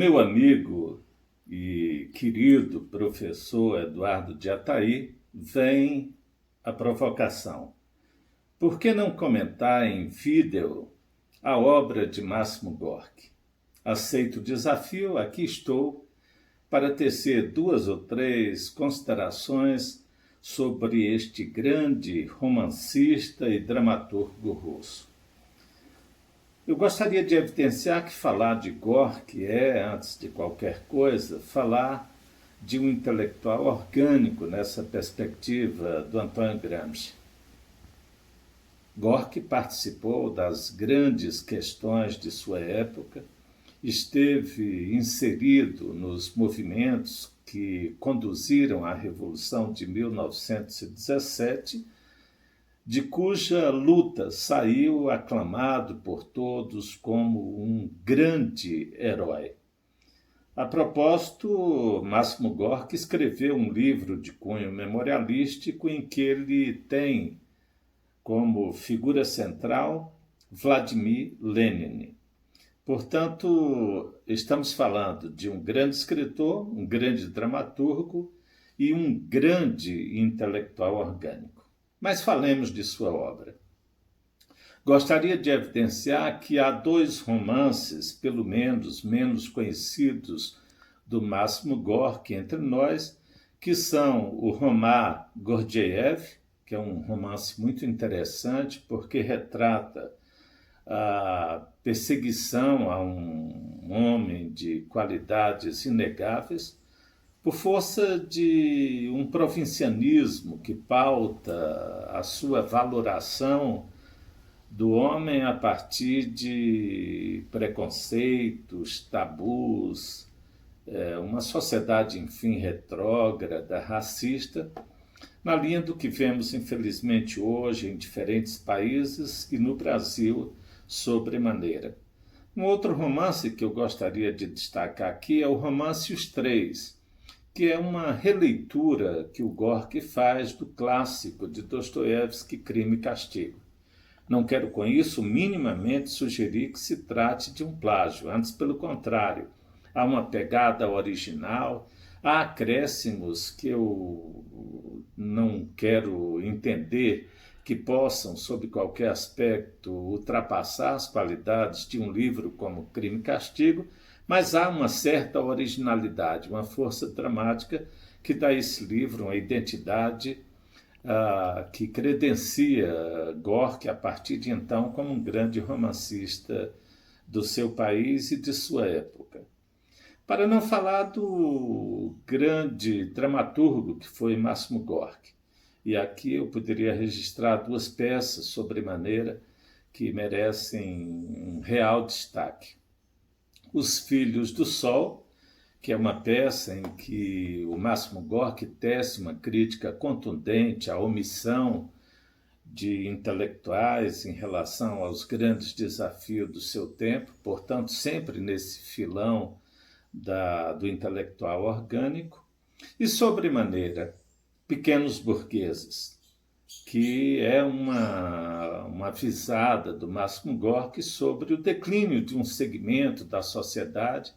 Do meu amigo e querido professor Eduardo de Ataí vem a provocação. Por que não comentar em vídeo a obra de Máximo Gorki? Aceito o desafio, aqui estou, para tecer duas ou três considerações sobre este grande romancista e dramaturgo russo. Eu gostaria de evidenciar que falar de Gorki é, antes de qualquer coisa, falar de um intelectual orgânico nessa perspectiva do Antônio Gramsci. Gorki participou das grandes questões de sua época, esteve inserido nos movimentos que conduziram à Revolução de 1917, de cuja luta saiu aclamado por todos como um grande herói. A propósito, Máximo Gorki escreveu um livro de cunho memorialístico em que ele tem como figura central Vladimir Lenin. Portanto, estamos falando de um grande escritor, um grande dramaturgo e um grande intelectual orgânico. Mas falemos de sua obra. Gostaria de evidenciar que há dois romances, pelo menos conhecidos, do Máximo Gorki entre nós, que são o Romar Gordiev, que é um romance muito interessante porque retrata a perseguição a um homem de qualidades inegáveis por força de um provincianismo que pauta a sua valoração do homem a partir de preconceitos, tabus, uma sociedade, enfim, retrógrada, racista, na linha do que vemos, infelizmente, hoje em diferentes países e no Brasil, sobremaneira. Um outro romance que eu gostaria de destacar aqui é o romance Os Três, que é uma releitura que o Gorki faz do clássico de Dostoiévski, Crime e Castigo. Não quero com isso minimamente sugerir que se trate de um plágio, antes pelo contrário, há uma pegada original, há acréscimos que eu não quero entender que possam, sob qualquer aspecto, ultrapassar as qualidades de um livro como Crime e Castigo, mas há uma certa originalidade, uma força dramática que dá a esse livro uma identidade que credencia Gorki a partir de então como um grande romancista do seu país e de sua época. Para não falar do grande dramaturgo que foi Máximo Gorki. E aqui eu poderia registrar duas peças sobremaneira que merecem um real destaque. Os Filhos do Sol, que é uma peça em que o Máximo Gorki tece uma crítica contundente à omissão de intelectuais em relação aos grandes desafios do seu tempo, portanto, sempre nesse filão do intelectual orgânico, e, sobremaneira, Pequenos Burgueses, que é uma visada do Máximo Gorki sobre o declínio de um segmento da sociedade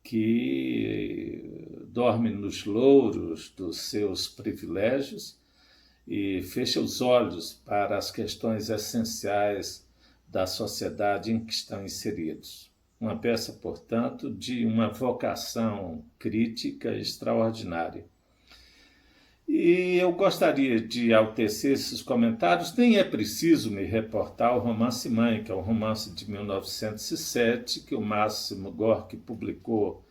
que dorme nos louros dos seus privilégios e fecha os olhos para as questões essenciais da sociedade em que estão inseridos. Uma peça, portanto, de uma vocação crítica extraordinária. E eu gostaria de, ao tecer esses comentários, nem é preciso me reportar ao Romance Mãe, que é um romance de 1907, que o Máximo Gorki publicou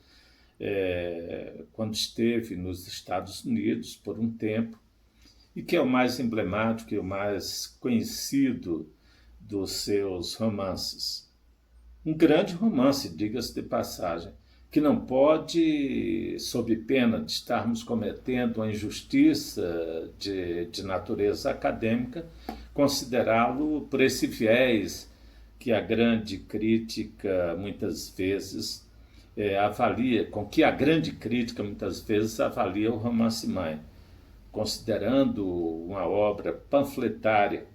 quando esteve nos Estados Unidos por um tempo, e que é o mais emblemático e o mais conhecido dos seus romances. Um grande romance, diga-se de passagem, que não pode, sob pena de estarmos cometendo uma injustiça de natureza acadêmica, considerá-lo por esse viés que a grande crítica muitas vezes avalia, com que a grande crítica muitas vezes avalia o romance-mãe, considerando uma obra panfletária,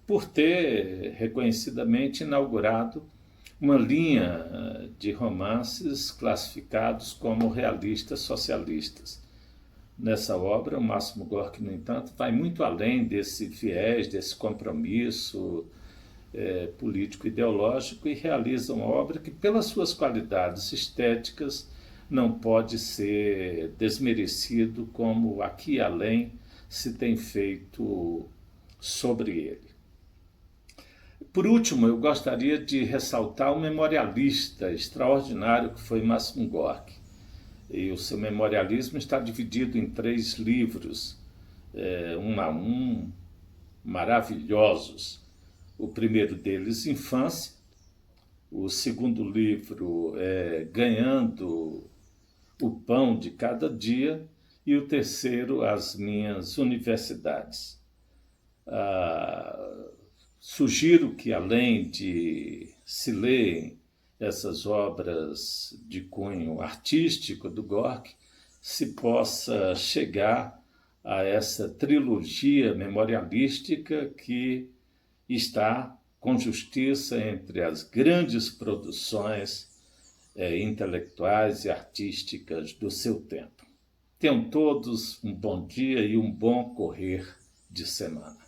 por ter reconhecidamente inaugurado uma linha de romances classificados como realistas socialistas. Nessa obra, o Máximo Gorki, no entanto, vai muito além desse viés, desse compromisso político-ideológico e realiza uma obra que, pelas suas qualidades estéticas, não pode ser desmerecido como aqui além se tem feito sobre ele. Por último, eu gostaria de ressaltar o memorialista extraordinário que foi Máximo Gorki. E o seu memorialismo está dividido em 3 livros, um a um, maravilhosos. O primeiro deles, Infância. O segundo livro é Ganhando o Pão de Cada Dia. E o terceiro, As Minhas Universidades. Sugiro que, além de se lerem essas obras de cunho artístico do Gorki, se possa chegar a essa trilogia memorialística que está com justiça entre as grandes produções intelectuais e artísticas do seu tempo. Tenham todos um bom dia e um bom correr de semana.